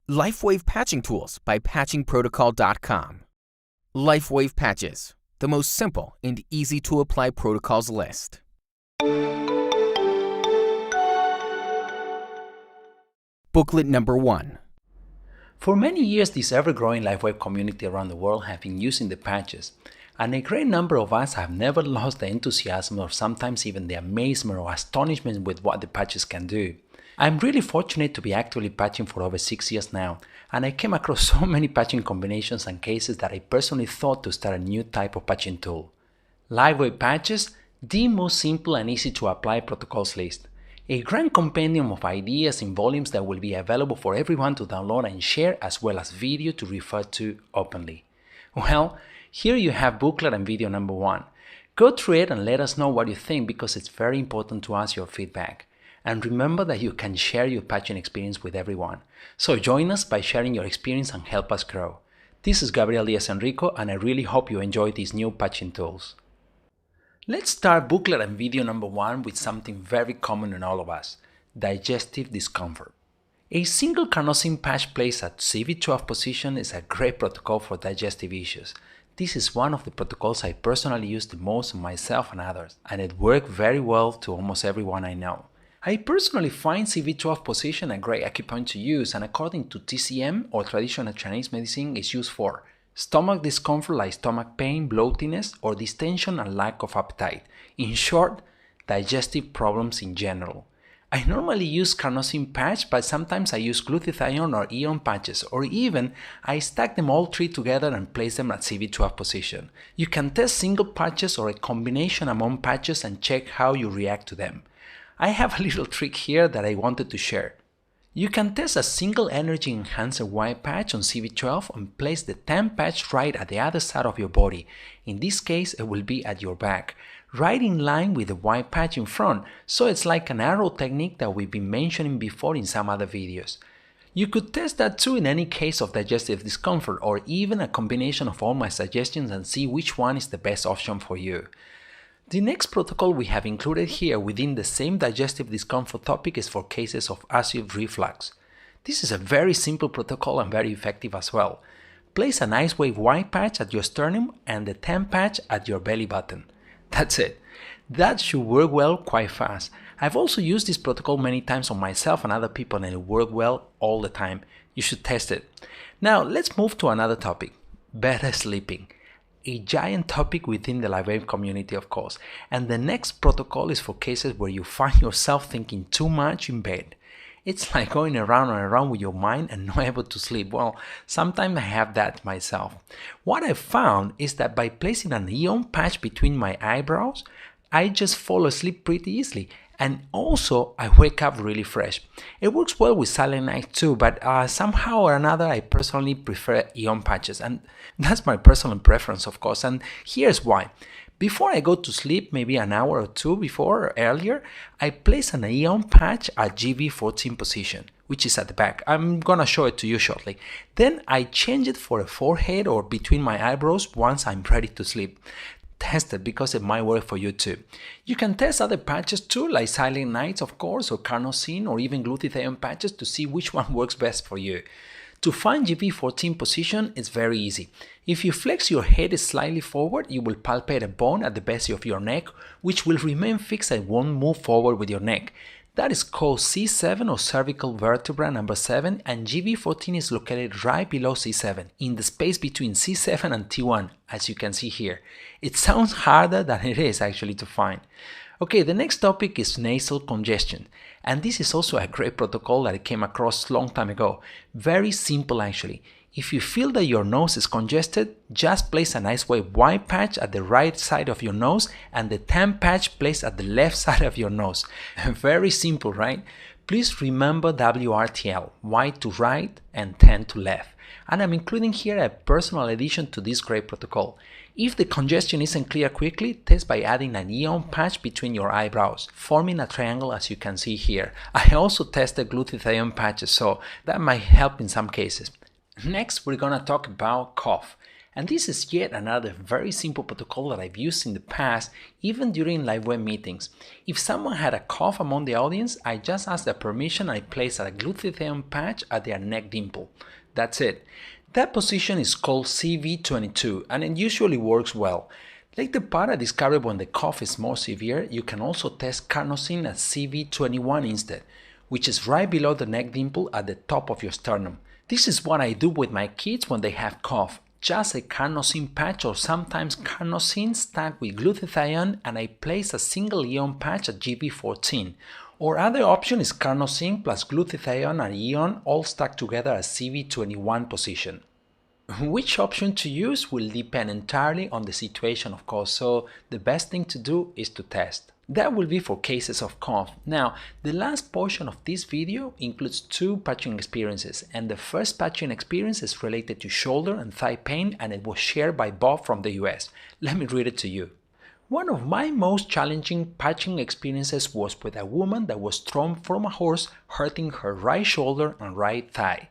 Lifewave patching tools by patchingprotocol.com. Lifewave patches, the most simple and easy to apply protocols list. Booklet number 1. For many years, this ever-growing Lifewave community around the world have been using the patches, and a great number of us have never lost the enthusiasm or sometimes even the amazement or astonishment with what the patches can do. I'm really fortunate to be actively patching for over 6 years now, and I came across so many patching combinations and cases that I personally thought to start a new type of patching tool. Lifewave patches, the most simple and easy to apply protocols list. A grand compendium of ideas in volumes that will be available for everyone to download and share, as well as video to refer to openly. Well, here you have booklet and video number 1. Go through it and let us know what you think, because it's very important to us your feedback. And remember that you can share your patching experience with everyone. So join us by sharing your experience and help us grow. This is Gabriel Diaz-Enrico, and I really hope you enjoy these new patching tools. Let's start booklet and video number 1 with something very common in all of us: digestive discomfort. A single carnosine patch placed at CV12 position is a great protocol for digestive issues. This is one of the protocols I personally use the most on myself and others, and it worked very well to almost everyone I know. I personally find CV12 position a great acupoint to use, and according to TCM, or traditional Chinese medicine, is used for stomach discomfort like stomach pain, bloatiness, or distension and lack of appetite. In short, digestive problems in general. I normally use carnosine patch, but sometimes I use glutathione or ion patches, or even I stack them all 3 together and place them at CV12 position. You can test single patches or a combination among patches and check how you react to them. I have a little trick here that I wanted to share. You can test a single energy enhancer white patch on CV12 and place the tan patch right at the other side of your body. In this case, it will be at your back, right in line with the white patch in front, so it's like an arrow technique that we've been mentioning before in some other videos. You could test that too in any case of digestive discomfort, or even a combination of all my suggestions and see which one is the best option for you. The next protocol we have included here within the same digestive discomfort topic is for cases of acid reflux. This is a very simple protocol and very effective as well. Place an Lifewave white patch at your sternum and the tan patch at your belly button. That's it. That should work well quite fast. I've also used this protocol many times on myself and other people, and it worked well all the time. You should test it. Now let's move to another topic: better sleeping. A giant topic within the Lifewave community, of course. And the next protocol is for cases where you find yourself thinking too much in bed. It's like going around and around with your mind and not able to sleep. Well, sometimes I have that myself. What I found is that by placing an ion patch between my eyebrows, I just fall asleep pretty easily. And also, I wake up really fresh. It works well with silent night too, but somehow or another, I personally prefer ion patches. And that's my personal preference, of course. And here's why. Before I go to sleep, maybe an hour or 2 before or earlier, I place an ion patch at GV14 position, which is at the back. I'm gonna show it to you shortly. Then I change it for a forehead or between my eyebrows once I'm ready to sleep. Test it, because it might work for you too. You can test other patches too, like Silent Nights, of course, or carnosine, or even glutathione patches to see which one works best for you. To find GV14 position, it's very easy. If you flex your head slightly forward, you will palpate a bone at the base of your neck, which will remain fixed and won't move forward with your neck. That is called C7 or cervical vertebra number 7, and GV14 is located right below C7, in the space between C7 and T1, as you can see here. It sounds harder than it is actually to find. Okay, the next topic is nasal congestion, and this is also a great protocol that I came across a long time ago. Very simple actually. If you feel that your nose is congested, just place a Lifewave white patch at the right side of your nose and the tan patch placed at the left side of your nose. Very simple, right? Please remember WRTL, white to right and tan to left. And I'm including here a personal addition to this great protocol. If the congestion isn't clear quickly, test by adding an ion patch between your eyebrows, forming a triangle as you can see here. I also tested glutathione patches, so that might help in some cases. Next, we're gonna talk about cough. And this is yet another very simple protocol that I've used in the past, even during Lifewave meetings. If someone had a cough among the audience, I just asked their permission and I placed a glutathione patch at their neck dimple. That's it. That position is called CV22 and it usually works well. Like the part I discovered when the cough is more severe, you can also test carnosine at CV21 instead, which is right below the neck dimple at the top of your sternum. This is what I do with my kids when they have cough. Just a carnosine patch or sometimes carnosine stacked with glutathione, and I place a single ion patch at GB14. Or other option is carnosine plus glutathione and ion all stacked together at CV21 position. Which option to use will depend entirely on the situation, of course, so the best thing to do is to test. That will be for cases of cough. Now, the last portion of this video includes 2 patching experiences, and the first patching experience is related to shoulder and thigh pain, and it was shared by Bob from the US. Let me read it to you. One of my most challenging patching experiences was with a woman that was thrown from a horse, hurting her right shoulder and right thigh.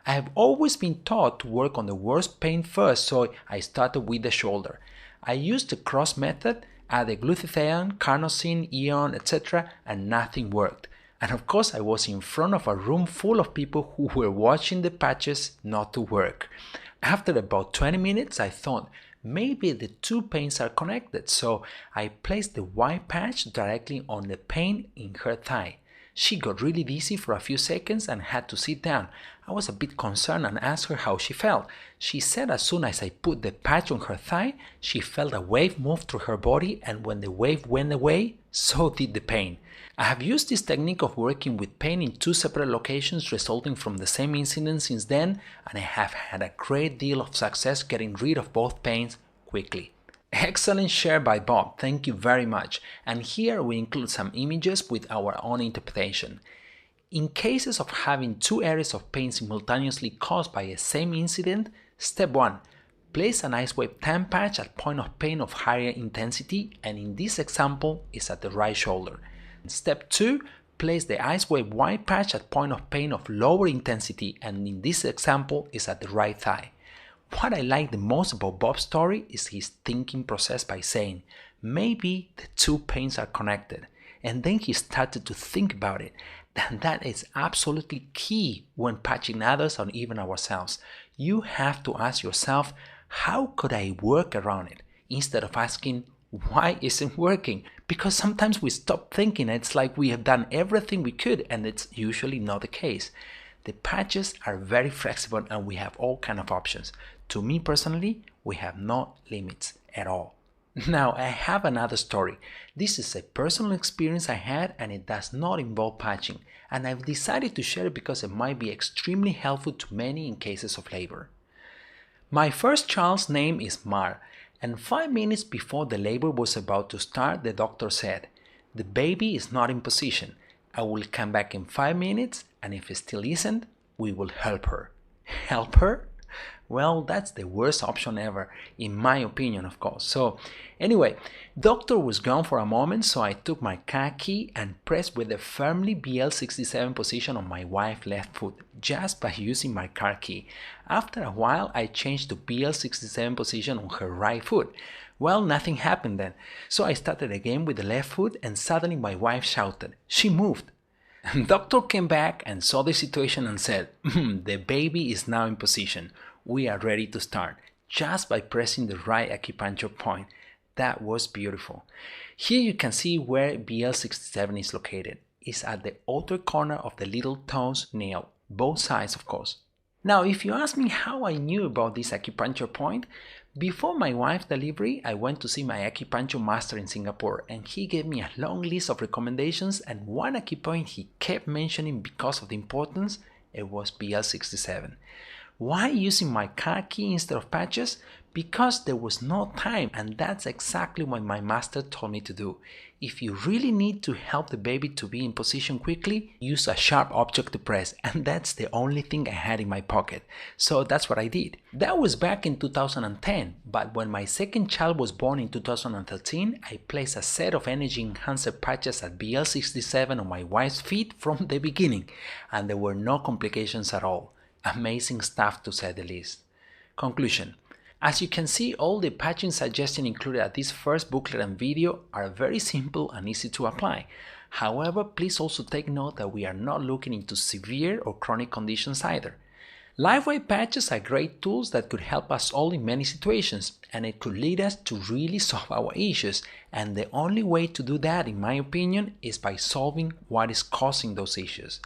I have always been taught to work on the worst pain first, so I started with the shoulder. I used the cross method, added glutathione, carnosine, ion, etc., and nothing worked. And of course I was in front of a room full of people who were watching the patches not to work. After about 20 minutes I thought, maybe the 2 pains are connected, so I placed the white patch directly on the pain in her thigh. She got really dizzy for a few seconds and had to sit down. I was a bit concerned and asked her how she felt. She said as soon as I put the patch on her thigh, she felt a wave move through her body, and when the wave went away, so did the pain. I have used this technique of working with pain in 2 separate locations resulting from the same incident since then, and I have had a great deal of success getting rid of both pains quickly. Excellent share by Bob, thank you very much. And here we include some images with our own interpretation. In cases of having 2 areas of pain simultaneously caused by a same incident, step 1. Place an Lifewave tan patch at point of pain of higher intensity, and in this example is at the right shoulder. Step 2. Place the Lifewave white patch at point of pain of lower intensity, and in this example is at the right thigh. What I like the most about Bob's story is his thinking process by saying, maybe the 2 pains are connected, and then he started to think about it. And that is absolutely key when patching others or even ourselves. You have to ask yourself, how could I work around it? Instead of asking, why isn't working? Because sometimes we stop thinking, it's like we have done everything we could, and it's usually not the case. The patches are very flexible and we have all kinds of options. To me personally, we have no limits at all. Now, I have another story. This is a personal experience I had and it does not involve patching, and I've decided to share it because it might be extremely helpful to many in cases of labor. My first child's name is Mar, and 5 minutes before the labor was about to start, the doctor said, "The baby is not in position. I will come back in 5 minutes, and if it still isn't, we will help her." Help her? Well, that's the worst option ever, in my opinion, of course. So anyway, doctor was gone for a moment, so I took my car key and pressed with a firmly BL67 position on my wife's left foot, just by using my car key. After a while, I changed to BL67 position on her right foot. Well, nothing happened then, so I started again with the left foot, and suddenly my wife shouted, "She moved!" Doctor came back and saw the situation and said, "The baby is now in position. We are ready to start," just by pressing the right acupuncture point. That was beautiful. Here you can see where BL67 is located. It's at the outer corner of the little toes nail, both sides of course. Now, if you ask me how I knew about this acupuncture point, before my wife's delivery, I went to see my acupuncture master in Singapore, and he gave me a long list of recommendations, and one acupoint he kept mentioning because of the importance, it was BL67. Why using my car key instead of patches? Because there was no time, and that's exactly what my master told me to do. If you really need to help the baby to be in position quickly, use a sharp object to press, and that's the only thing I had in my pocket. So that's what I did. That was back in 2010, but when my second child was born in 2013, I placed a set of energy enhancer patches at BL67 on my wife's feet from the beginning, and there were no complications at all. Amazing stuff, to say the least. Conclusion. As you can see, all the patching suggestions included at this first booklet and video are very simple and easy to apply. However, please also take note that we are not looking into severe or chronic conditions either. Lifewave patches are great tools that could help us all in many situations, and it could lead us to really solve our issues, and the only way to do that, in my opinion, is by solving what is causing those issues.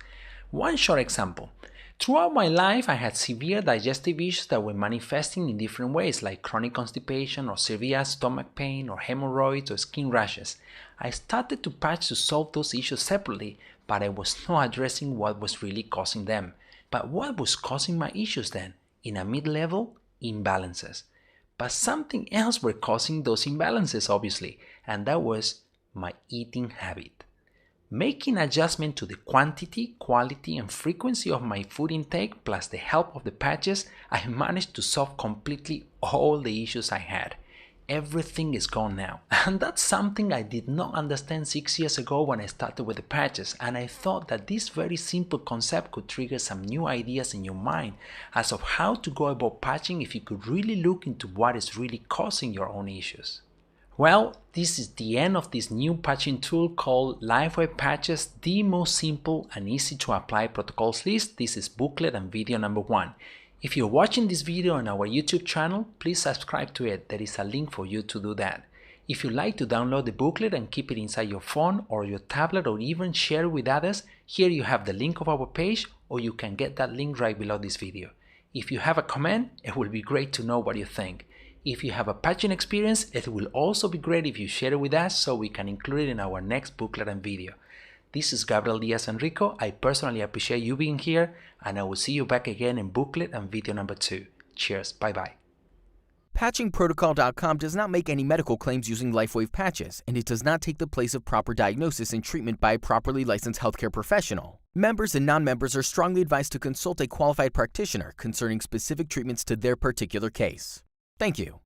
One short example. Throughout my life, I had severe digestive issues that were manifesting in different ways, like chronic constipation or severe stomach pain or hemorrhoids or skin rashes. I started to patch to solve those issues separately, but I was not addressing what was really causing them. But what was causing my issues then? In a mid-level, imbalances. But something else were causing those imbalances, obviously, and that was my eating habit. Making adjustment to the quantity, quality, and frequency of my food intake, plus the help of the patches, I managed to solve completely all the issues I had. Everything is gone now. And that's something I did not understand 6 years ago when I started with the patches, and I thought that this very simple concept could trigger some new ideas in your mind as of how to go about patching if you could really look into what is really causing your own issues. Well, this is the end of this new patching tool called Lifewave Patches, the most simple and easy to apply protocols list. This is booklet and video number 1. If you're watching this video on our YouTube channel, please subscribe to it. There is a link for you to do that. If you'd like to download the booklet and keep it inside your phone or your tablet or even share it with others, here you have the link of our page, or you can get that link right below this video. If you have a comment, it will be great to know what you think. If you have a patching experience, it will also be great if you share it with us so we can include it in our next booklet and video. This is Gabriel Diaz-Enrico. I personally appreciate you being here, and I will see you back again in booklet and video number 2. Cheers. Bye-bye. PatchingProtocol.com does not make any medical claims using Lifewave patches, and it does not take the place of proper diagnosis and treatment by a properly licensed healthcare professional. Members and non-members are strongly advised to consult a qualified practitioner concerning specific treatments to their particular case. Thank you.